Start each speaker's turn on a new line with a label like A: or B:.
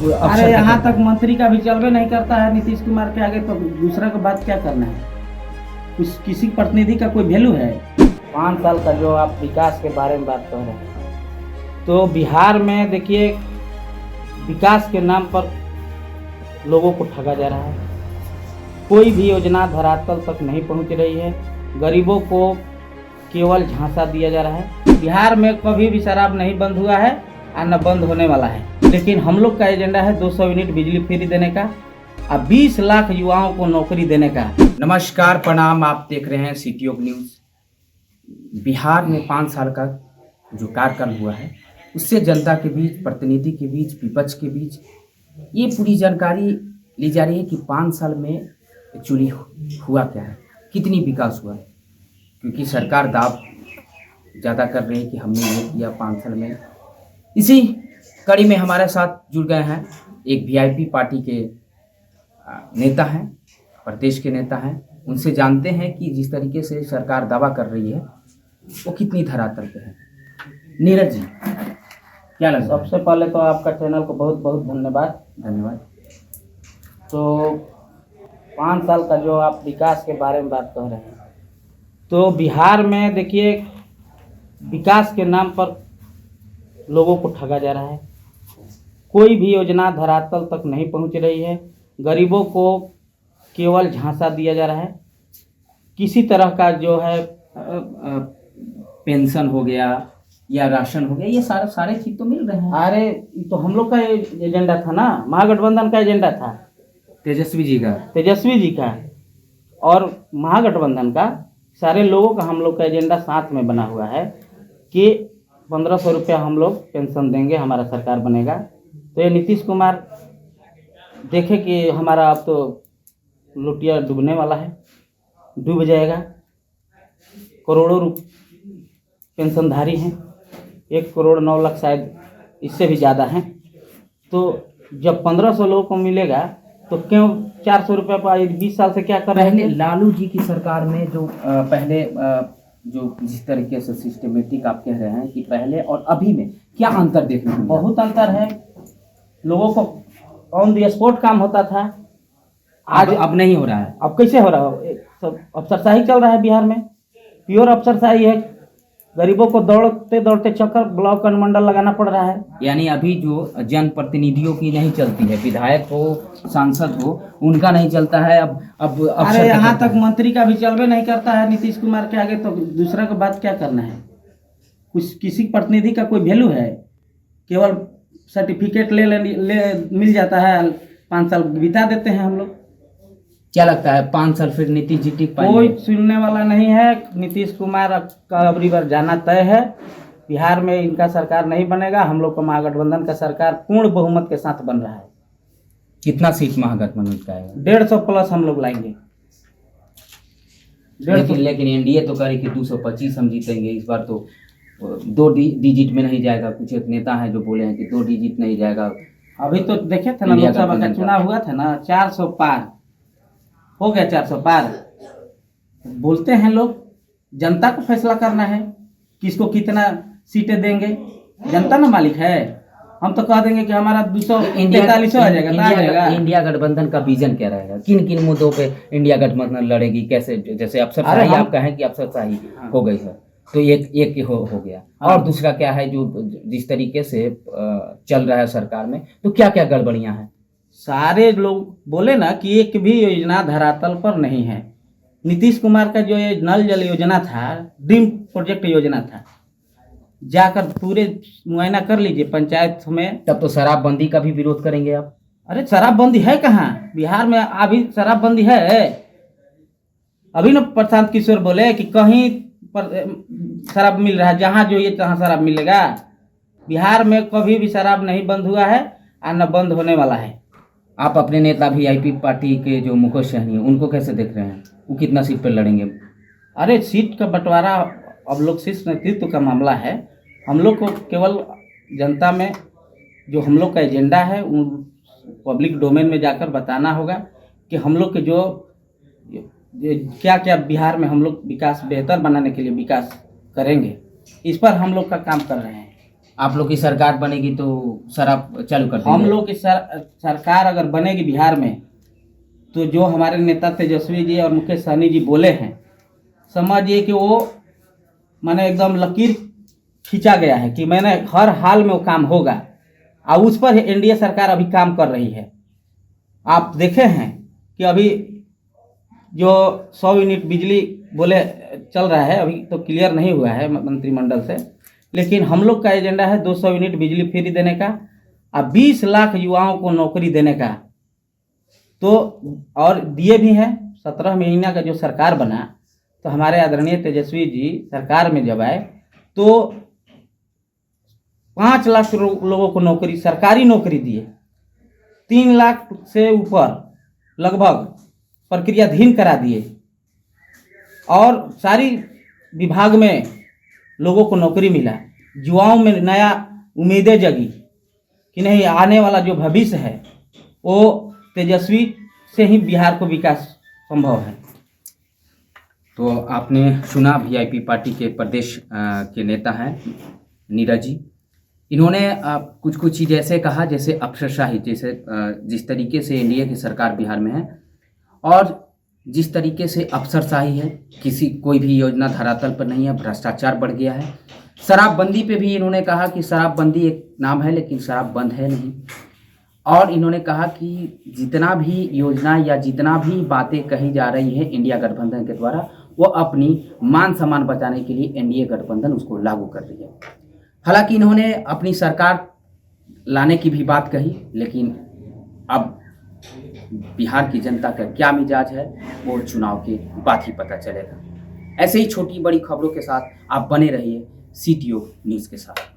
A: अरे यहाँ तक मंत्री का भी चलवे नहीं करता है नीतीश कुमार के आगे, तो दूसरा का बात क्या करना है? कुछ किसी प्रतिनिधि का कोई वैल्यू है? 5 साल का जो आप विकास के बारे में बात कर रहे हैं, तो बिहार में देखिए विकास के नाम पर लोगों को ठगा जा रहा है। कोई भी योजना धरातल तक नहीं पहुंच रही है। गरीबों को केवल झांसा दिया जा रहा है। बिहार में कभी भी शराब नहीं बंद हुआ है और न बंद होने वाला है। लेकिन हम लोग का एजेंडा है 200 यूनिट बिजली फ्री देने का और 20 लाख युवाओं को नौकरी देने का।
B: नमस्कार, प्रणाम। आप देख रहे हैं सिटी ऑफ न्यूज़। बिहार में 5 साल का जो कार्यकाल हुआ है, उससे जनता के बीच, प्रतिनिधि के बीच, विपक्ष के बीच ये पूरी जानकारी ली जा रही है कि 5 साल में एक्चुअली हुआ क्या है, कितनी विकास हुआ है। क्योंकि सरकार दाव ज़्यादा कर रही है कि हमने ये किया 5 साल में। इसी कड़ी में हमारे साथ जुड़ गए हैं एक वीआईपी पार्टी के नेता हैं, प्रदेश के नेता हैं। उनसे जानते हैं कि जिस तरीके से सरकार दावा कर रही है वो कितनी धरातल पे है। नीरज जी, क्या लगता है?
A: सबसे पहले तो आपका चैनल को बहुत बहुत धन्यवाद। तो 5 साल का जो आप विकास के बारे में बात कर रहे हैं, तो बिहार में देखिए विकास के नाम पर लोगों को ठगा जा रहा है। कोई भी योजना धरातल तक नहीं पहुंच रही है। गरीबों को केवल झांसा दिया जा रहा है। किसी तरह का जो है
B: पेंशन हो गया या राशन हो गया, ये सारे चीज तो मिल रहे हैं।
A: अरे तो हम लोग का एजेंडा था ना, महागठबंधन का एजेंडा था,
B: तेजस्वी जी का
A: और महागठबंधन का सारे लोगों का हम लोग का एजेंडा साथ में बना हुआ है कि 1500 रुपया हम लोग पेंशन देंगे, हमारा सरकार बनेगा। तो ये नीतीश कुमार देखे कि हमारा अब तो लुटिया डूबने वाला है, डूब जाएगा। करोड़ों पेंशनधारी हैं, 1 करोड़ 9 लाख, शायद इससे भी ज़्यादा हैं। तो जब 1500 लोगों को मिलेगा तो क्यों 400 रुपये पर 20 साल से क्या कर रहे हैं?
B: लालू जी की सरकार में जो पहले जो जिस तरीके से सिस्टमेटिक आप कह रहे हैं कि पहले और अभी में क्या अंतर देखने को मिला?
A: बहुत अंतर है। लोगों को ऑन द स्पॉट काम होता था,
B: आज अब नहीं हो रहा है।
A: अब कैसे हो रहा है? सब अफसरशाही चल रहा है बिहार में, प्योर अफसरशाही है। गरीबों को दौड़ते दौड़ते चक्कर ब्लॉक अनुमंडल लगाना पड़ रहा है।
B: यानी अभी जो जनप्रतिनिधियों की नहीं चलती है, विधायक हो, सांसद हो, उनका नहीं चलता है। अब
A: अरे यहाँ तक मंत्री का भी चलवे नहीं करता है नीतीश कुमार के आगे, तो दूसरा का बात क्या करना है? कुछ किसी प्रतिनिधि का कोई वैल्यू है? केवल सर्टिफिकेट ले मिल जाता है, 5 साल बिता देते हैं हम लोग।
B: क्या लगता है 5 साल फिर नीतीश जी टिक पाएंगे?
A: कोई सुनने वाला नहीं है। नीतीश कुमार का अबरी बार जाना तय है। बिहार में इनका सरकार नहीं बनेगा। हम लोग का महागठबंधन का सरकार पूर्ण बहुमत के साथ बन रहा है।
B: कितना सीट महागठबंधन का है?
A: 150 प्लस हम लोग लाएंगे।
B: लेकिन एनडीए तो करे कि 225 हम जीतेंगे। इस बार तो 2 डिजिट में नहीं जाएगा। कुछ एक नेता है जो बोले हैं कि 2 डिजिट नहीं जाएगा।
A: अभी तो देखे थे ना, लोकसभा का चुनाव हुआ था ना, 400 पार हो गया। 400 पार बोलते हैं लोग। जनता को फैसला करना है किसको कितना सीटें देंगे। जनता ना मालिक है। हम तो कह देंगे कि हमारा 243 आ जाएगा।
B: इंडिया गठबंधन का विजन क्या रहेगा? किन किन मुद्दों पे इंडिया गठबंधन लड़ेगी? कैसे? जैसे अफसरशाही आप कहें कि अफसरशाही हो गई है, तो एक हो गया। और दूसरा क्या है जो जिस तरीके से चल रहा है सरकार में, तो क्या क्या गड़बड़ियां हैं?
A: सारे लोग बोले ना कि एक भी योजना धरातल पर नहीं है। नीतीश कुमार का जो ये नल जल योजना था, ड्रीम प्रोजेक्ट योजना था, जाकर पूरे मुआयना कर लीजिए पंचायत में।
B: तब तो शराबबंदी का भी विरोध करेंगे आप?
A: अरे शराबबंदी है कहाँ बिहार में? अभी शराबबंदी है? अभी ना प्रशांत किशोर बोले कि कहीं पर शराब मिल रहा है, जहाँ जो ये तहाँ शराब मिलेगा। बिहार में कभी भी शराब नहीं बंद हुआ है और न बंद होने वाला है।
B: आप अपने नेता वीआईपी पार्टी के जो मुकेश सहनी है, उनको कैसे देख रहे हैं? वो कितना सीट पर लड़ेंगे?
A: अरे सीट का बंटवारा अब लोग शीर्ष नेतृत्व का मामला है। हम लोग को केवल जनता में जो हम लोग का एजेंडा है उन पब्लिक डोमेन में जाकर बताना होगा कि हम लोग के जो क्या क्या बिहार में हम लोग विकास बेहतर बनाने के लिए विकास करेंगे। इस पर हम लोग का काम कर रहे हैं।
B: आप लोग की सरकार बनेगी तो शराब चालू कर देंगे?
A: हम लोग की सरकार अगर बनेगी बिहार में, तो जो हमारे नेता तेजस्वी जी और मुकेश सहनी जी बोले हैं, समझिए कि वो मैंने एकदम लकीर खींचा गया है कि मैंने हर हाल में वो काम होगा, और उस पर एनडीए सरकार अभी काम कर रही है। आप देखे हैं कि अभी जो 100 यूनिट बिजली बोले चल रहा है, अभी तो क्लियर नहीं हुआ है मंत्रिमंडल से, लेकिन हम लोग का एजेंडा है 200 यूनिट बिजली फ्री देने का और 20 लाख युवाओं को नौकरी देने का। तो और दिए भी हैं। 17 महीना का जो सरकार बना, तो हमारे आदरणीय तेजस्वी जी सरकार में जब आए तो 5 लाख लोगों को नौकरी, सरकारी नौकरी दिए। 3 लाख से ऊपर लगभग प्रक्रियाधीन करा दिए और सारी विभाग में लोगों को नौकरी मिला। युवाओं में नया उम्मीदें जगी कि नहीं, आने वाला जो भविष्य है वो तेजस्वी से ही बिहार को विकास संभव है।
B: तो आपने सुना वीआईपी पार्टी के प्रदेश के नेता हैं नीरज जी। इन्होंने कुछ कुछ चीज़ ऐसे कहा जैसे अफसरशाही, जैसे जिस तरीके से एनडीए की सरकार बिहार में है और जिस तरीके से अफसरशाही है, कोई भी योजना धरातल पर नहीं है, भ्रष्टाचार बढ़ गया है। शराबबंदी पे भी इन्होंने कहा कि शराबबंदी एक नाम है लेकिन शराब बंद है नहीं। और इन्होंने कहा कि जितना भी योजना या जितना भी बातें कही जा रही हैं इंडिया गठबंधन के द्वारा, वो अपनी मान सम्मान बचाने के लिए एनडीए गठबंधन उसको लागू कर रही है। हालांकि इन्होंने अपनी सरकार लाने की भी बात कही, लेकिन अब बिहार की जनता का क्या मिजाज है वो चुनाव के बाद ही पता चलेगा। ऐसे ही छोटी बड़ी खबरों के साथ आप बने रहिए सीटीओ न्यूज़ के साथ।